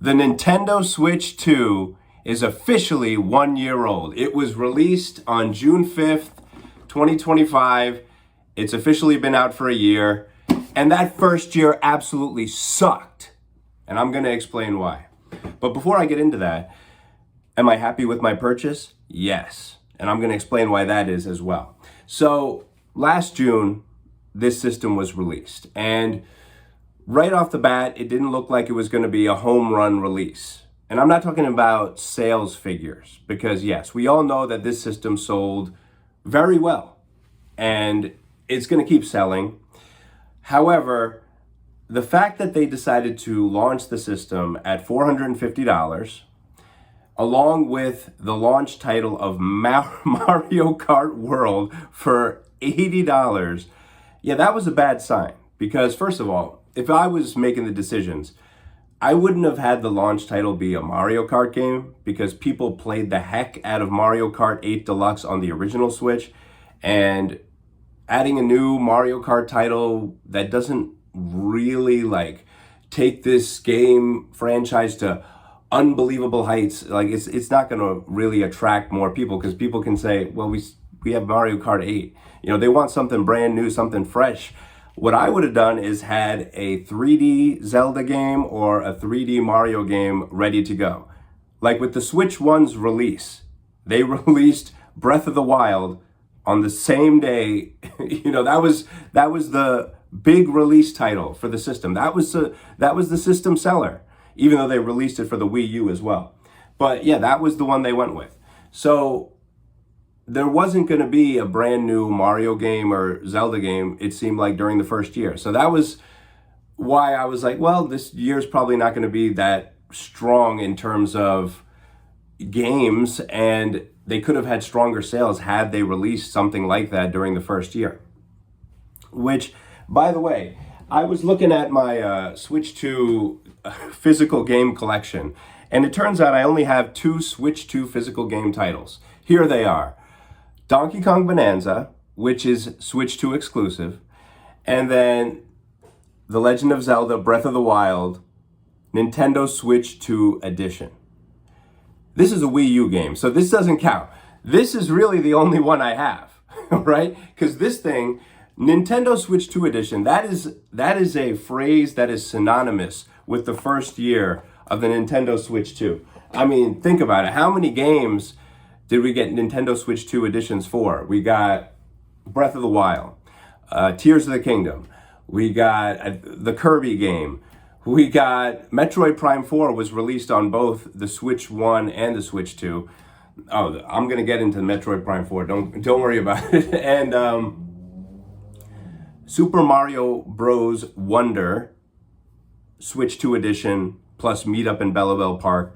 The Nintendo Switch 2 is officially 1 year old. It was released on June 5th, 2025. It's officially been out for a year. And that first year absolutely sucked. And I'm going to explain why. But before I get into that, am I happy with my purchase? Yes. And I'm going to explain why that is as well. So last June, this system was released. And right off the bat, it didn't look like it was going to be a home run release. And I'm not talking about sales figures, because yes, we all know that this system sold very well and it's going to keep selling. However, the fact that they decided to launch the system at $450, along with the launch title of Mario Kart World for $80, yeah, that was a bad sign. Because first of all, if I was making the decisions, I wouldn't have had the launch title be a Mario Kart game, because people played the heck out of Mario Kart 8 Deluxe on the original Switch, and adding a new Mario Kart title that doesn't really take this game franchise to unbelievable heights, it's not going to really attract more people, because people can say, well, we have Mario Kart 8. They want something brand new, something fresh. What I would have done is had a 3D Zelda game or a 3D Mario game ready to go. Like with the Switch 1's release, they released Breath of the Wild on the same day. That was the big release title for the system. That was the system seller, even though they released it for the Wii U as well. But yeah, that was the one they went with. So there wasn't going to be a brand new Mario game or Zelda game, it seemed like, during the first year. So that was why I was like, well, this year's probably not going to be that strong in terms of games, and they could have had stronger sales had they released something like that during the first year. Which, by the way, I was looking at my Switch 2 physical game collection, and it turns out I only have 2 Switch 2 physical game titles. Here they are. Donkey Kong Bonanza, which is Switch 2 exclusive, and then The Legend of Zelda Breath of the Wild, Nintendo Switch 2 Edition. This is a Wii U game, so this doesn't count. This is really the only one I have, right? Because this thing, Nintendo Switch 2 Edition, that is a phrase that is synonymous with the first year of the Nintendo Switch 2. I mean, think about it. How many games did we get Nintendo Switch 2 editions for? We got Breath of the Wild, Tears of the Kingdom. We got the Kirby game. We got Metroid Prime 4 was released on both the Switch 1 and the Switch 2. Oh, I'm going to get into Metroid Prime 4. Don't worry about it. And Super Mario Bros. Wonder, Switch 2 edition, plus Meet Up in Belleville Park.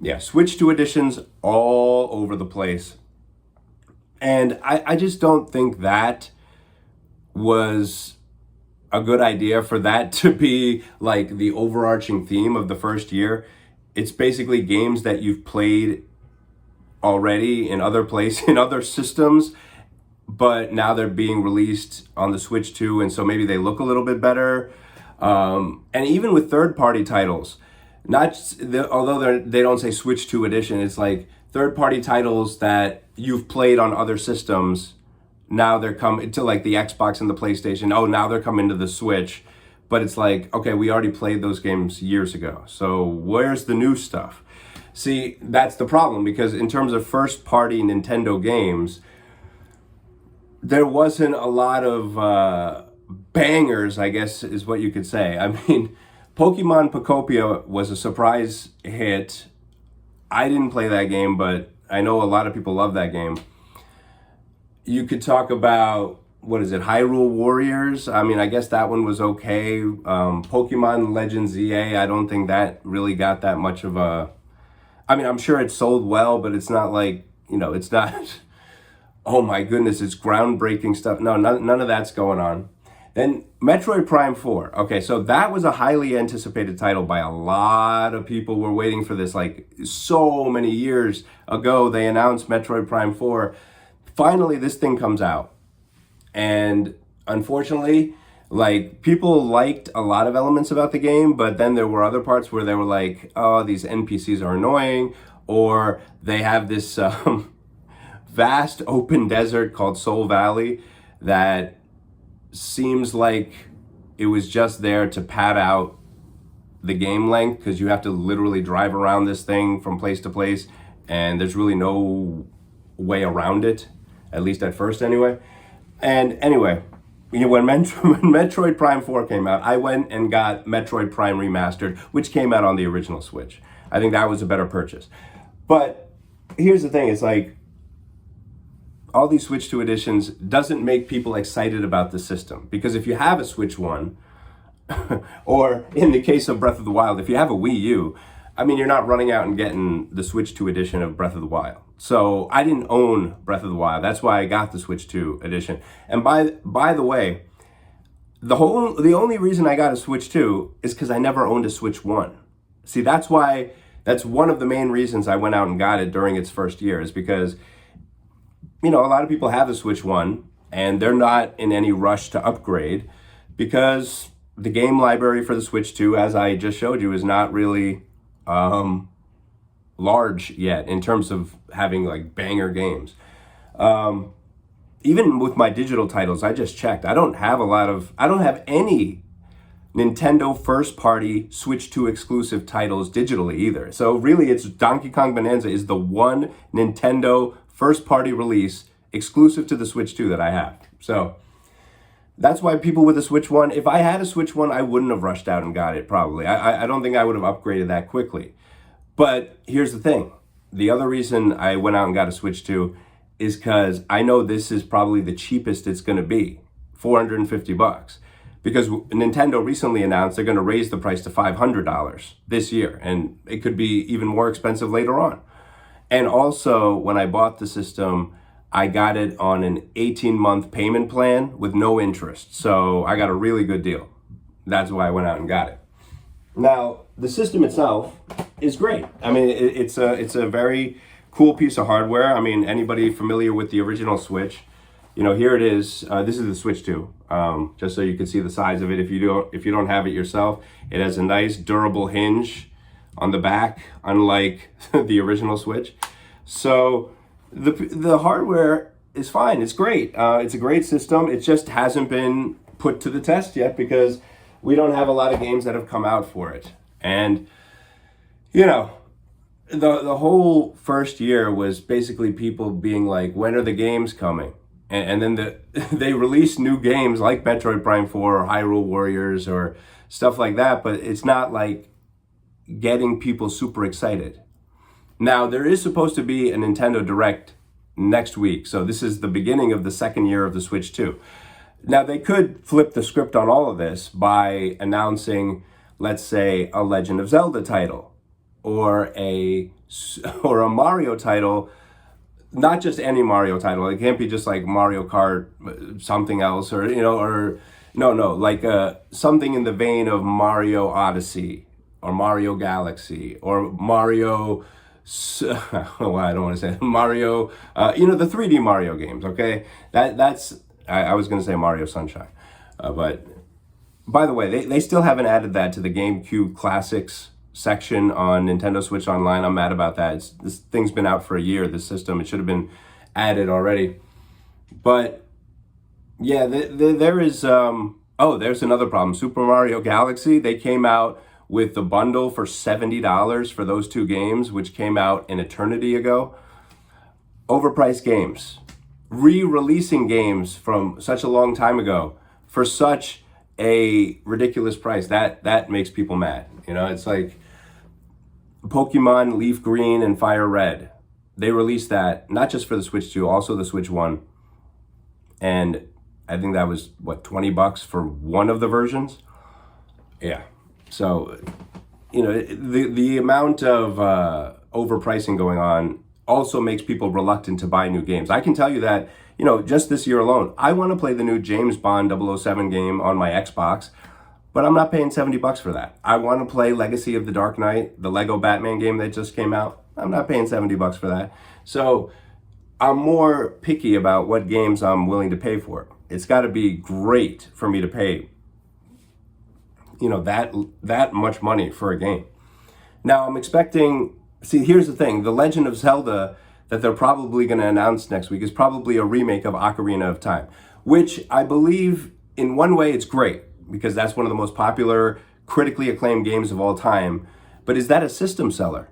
Yeah, Switch 2 editions all over the place. And I just don't think that was a good idea for that to be like the overarching theme of the first year. It's basically games that you've played already in other systems, but now they're being released on the Switch 2, and so maybe they look a little bit better. And even with third-party titles, although they don't say Switch 2 edition, it's like third-party titles that you've played on other systems. Now they're coming to like the Xbox and the PlayStation. Oh, now they're coming to the Switch. But it's like, okay, we already played those games years ago. So where's the new stuff? See, that's the problem, because in terms of first-party Nintendo games, there wasn't a lot of bangers, I guess is what you could say. I mean, Pokemon Pocopia was a surprise hit. I didn't play that game, but I know a lot of people love that game. You could talk about, Hyrule Warriors. I mean, I guess that one was okay. Pokemon Legends EA, I don't think that really got that much of a... I mean, I'm sure it sold well, but it's not like, it's not... oh my goodness, it's groundbreaking stuff. No, none of that's going on. Then Metroid Prime 4. Okay, so that was a highly anticipated title by a lot of people. Were waiting for this, like, so many years ago. They announced Metroid Prime 4. Finally, this thing comes out. And unfortunately, Like, people liked a lot of elements about the game, but then there were other parts where they were like, oh, these NPCs are annoying, or they have this vast open desert called Soul Valley that seems like it was just there to pad out the game length, because you have to literally drive around this thing from place to place, and there's really no way around it, at least at first anyway. And anyway, when Metroid Prime 4 came out, I went and got Metroid Prime Remastered, which came out on the original Switch. I think that was a better purchase. But here's the thing, it's like, all these Switch 2 editions doesn't make people excited about the system. Because if you have a Switch 1, or in the case of Breath of the Wild, if you have a Wii U, I mean, you're not running out and getting the Switch 2 edition of Breath of the Wild. So I didn't own Breath of the Wild. That's why I got the Switch 2 edition. And by the way, the only reason I got a Switch 2 is because I never owned a Switch 1. See, that's one of the main reasons I went out and got it during its first year, is because, a lot of people have the Switch 1 and they're not in any rush to upgrade, because the game library for the Switch 2, as I just showed you, is not really large yet in terms of having like banger games. Even with my digital titles, I just checked. I don't have any Nintendo first party Switch 2 exclusive titles digitally either. So really, it's Donkey Kong Bonanza is the one Nintendo first party release exclusive to the Switch 2 that I have. So that's why people with a Switch 1, if I had a Switch 1, I wouldn't have rushed out and got it, probably. I don't think I would have upgraded that quickly. But here's the thing. The other reason I went out and got a Switch 2 is because I know this is probably the cheapest it's going to be, $450. Because Nintendo recently announced they're going to raise the price to $500 this year. And it could be even more expensive later on. And also, when I bought the system, I got it on an 18-month payment plan with no interest. So I got a really good deal. That's why I went out and got it. Now, the system itself is great. I mean, it's a very cool piece of hardware. I mean, anybody familiar with the original Switch, here it is. This is the Switch 2. Just so you can see the size of it. If you don't have it yourself, it has a nice durable hinge on the back, unlike the original Switch. So the hardware is fine. It's great. It's a great system. It just hasn't been put to the test yet because we don't have a lot of games that have come out for it. And, the whole first year was basically people being like, when are the games coming? And then they release new games like Metroid Prime 4 or Hyrule Warriors or stuff like that, but it's not like getting people super excited. Now, there is supposed to be a Nintendo Direct next week, so this is the beginning of the second year of the Switch 2. Now, they could flip the script on all of this by announcing, let's say, a Legend of Zelda title or a Mario title, not just any Mario title. It can't be just like Mario Kart, something else, or something in the vein of Mario Odyssey or Mario Galaxy or Mario. Well, I don't want to say Mario. The 3D Mario games. Okay, that's. I was going to say Mario Sunshine, but by the way, they still haven't added that to the GameCube Classics section on Nintendo Switch Online. I'm mad about that. This thing's been out for a year, this system. It should have been added already. But yeah, there is, there's another problem. Super Mario Galaxy, they came out with the bundle for $70 for those two games, which came out an eternity ago. Overpriced games. Re-releasing games from such a long time ago for such a ridiculous price. That makes people mad. It's like Pokemon Leaf Green and Fire Red. They released that not just for the Switch 2, also the Switch 1. And I think that was $20 for one of the versions. Yeah. So, the amount of overpricing going on also makes people reluctant to buy new games. I can tell you that, just this year alone, I want to play the new James Bond 007 game on my Xbox, but I'm not paying $70 for that. I want to play Legacy of the Dark Knight, the Lego Batman game that just came out. I'm not paying $70 for that. So I'm more picky about what games I'm willing to pay for. It's got to be great for me to pay that much money for a game. Now I'm expecting, see, here's the thing, The Legend of Zelda that they're probably going to announce next week is probably a remake of Ocarina of Time, which I believe in one way it's great because that's one of the most popular, critically acclaimed games of all time. But is that a system seller?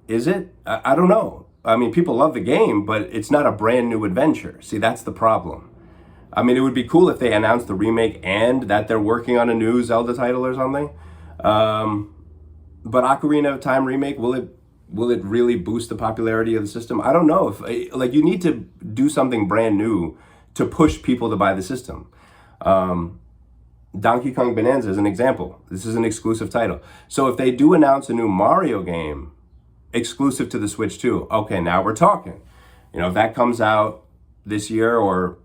Is it? I don't know. I mean, people love the game, but it's not a brand new adventure. See, that's the problem. I mean, it would be cool if they announced the remake and that they're working on a new Zelda title or something. But Ocarina of Time remake, will it really boost the popularity of the system? I don't know. If like, you need to do something brand new to push people to buy the system. Donkey Kong Bonanza is an example. This is an exclusive title. So if they do announce a new Mario game exclusive to the Switch 2, okay, now we're talking. If that comes out this year, or,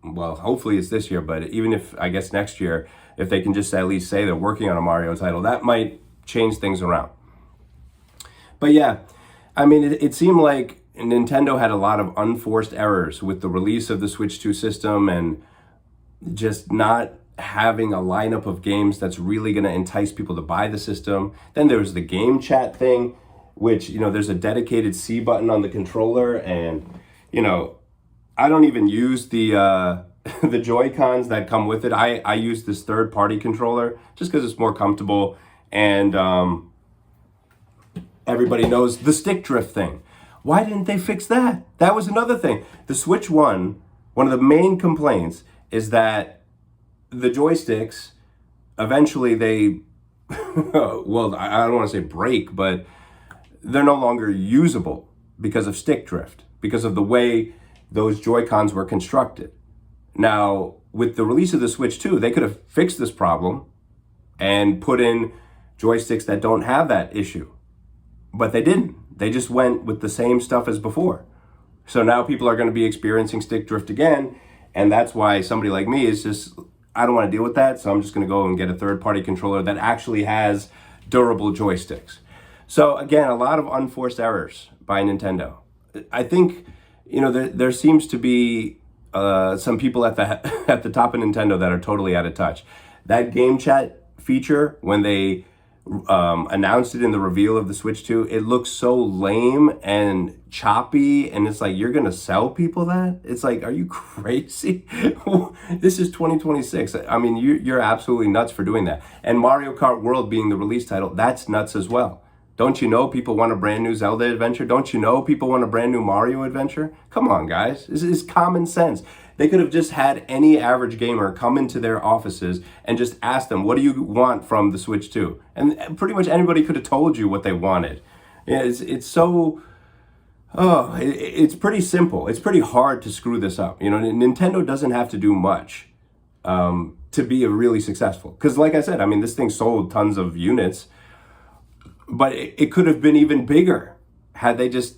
well, hopefully it's this year, but even if, I guess next year, if they can just at least say they're working on a Mario title, that might change things around. But yeah, I mean, it seemed like Nintendo had a lot of unforced errors with the release of the Switch 2 system and just not having a lineup of games that's really going to entice people to buy the system. Then there was the game chat thing, which, there's a dedicated C button on the controller, and, I don't even use the the Joy-Cons that come with it. I use this third-party controller just because it's more comfortable, and everybody knows the stick drift thing. Why didn't they fix that? That was another thing. The Switch 1, one of the main complaints is that the joysticks, eventually they, well, I don't want to say break, but they're no longer usable because of stick drift, because of the way those Joy-Cons were constructed. Now, with the release of the Switch 2, they could have fixed this problem and put in joysticks that don't have that issue. But they didn't. They just went with the same stuff as before. So now people are going to be experiencing stick drift again, and that's why somebody like me is just, I don't want to deal with that, so I'm just going to go and get a third-party controller that actually has durable joysticks. So again, a lot of unforced errors by Nintendo. I think, there seems to be some people at the top of Nintendo that are totally out of touch. That game chat feature, when they announced it in the reveal of the Switch 2, it looks so lame and choppy, and it's like, you're gonna sell people that? It's like, are you crazy? This is 2026. I mean, you're absolutely nuts for doing that. And Mario Kart World being the release title, that's nuts as well. Don't you know people want a brand new Zelda adventure? Don't you know people want a brand new Mario adventure? Come on, guys. This is common sense. They could have just had any average gamer come into their offices and just ask them, what do you want from the Switch 2? And pretty much anybody could have told you what they wanted. It's so, it's pretty simple. It's pretty hard to screw this up. Nintendo doesn't have to do much to be really successful. Because like I said, I mean, this thing sold tons of units, but it could have been even bigger had they just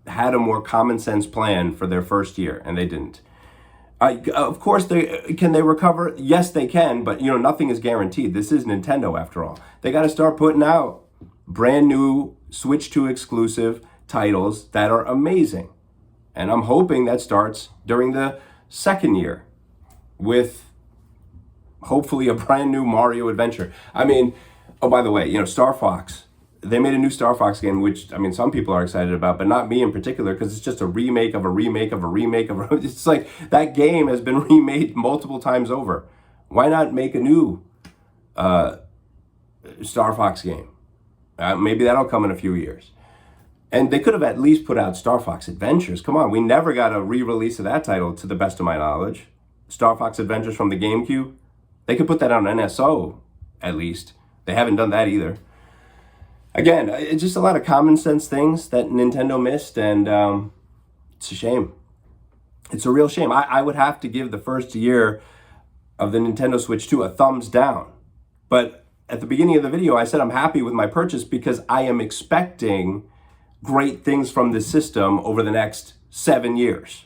had a more common sense plan for their first year, and they didn't. Of course, can they recover? Yes, they can, but nothing is guaranteed. This is Nintendo after all. They got to start putting out brand new Switch 2 exclusive titles that are amazing. And I'm hoping that starts during the second year with hopefully a brand new Mario adventure. I mean, oh, by the way, Star Fox. They made a new Star Fox game, which, I mean, some people are excited about, but not me in particular, because it's just a remake of a remake of a remake of a... It's like, that game has been remade multiple times over. Why not make a new Star Fox game? Maybe that'll come in a few years. And they could have at least put out Star Fox Adventures. Come on, we never got a re-release of that title, to the best of my knowledge. Star Fox Adventures from the GameCube. They could put that on NSO, at least. They haven't done that either. Again, it's just a lot of common sense things that Nintendo missed, and it's a shame. It's a real shame. I would have to give the first year of the Nintendo Switch 2 a thumbs down. But at the beginning of the video, I said I'm happy with my purchase because I am expecting great things from this system over the next 7 years.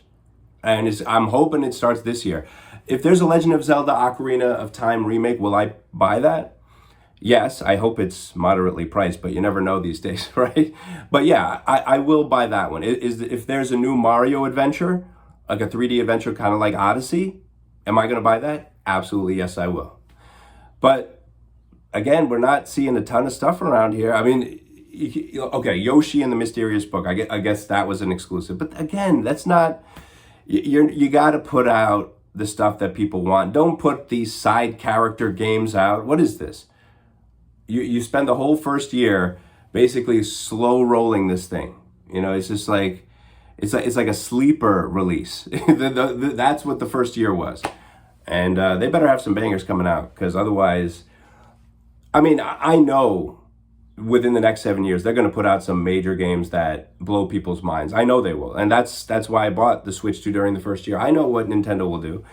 And I'm hoping it starts this year. If there's a Legend of Zelda Ocarina of Time remake, will I buy that? Yes, I hope it's moderately priced, but you never know these days, right? But yeah, I will buy that one. If there's a new Mario adventure, like a 3D adventure kind of like Odyssey, am I going to buy that? Absolutely, yes, I will. But again, we're not seeing a ton of stuff around here. I mean, okay, Yoshi and the Mysterious Book. I guess that was an exclusive, but again, that's not. You got to put out the stuff that people want. Don't put these side character games out. What is this? You spend the whole first year basically slow rolling this thing. It's just like it's like a sleeper release. That's what the first year was, and they better have some bangers coming out, because otherwise, I mean, I know within the next 7 years they're going to put out some major games that blow people's minds. I know they will, and that's why I bought the Switch 2 during the first year. I know what Nintendo will do.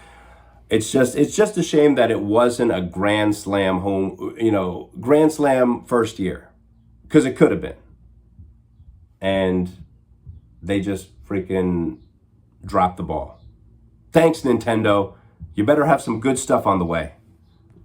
It's just a shame that it wasn't a Grand Slam Grand Slam first year, because it could have been. And they just freaking dropped the ball. Thanks, Nintendo. You better have some good stuff on the way.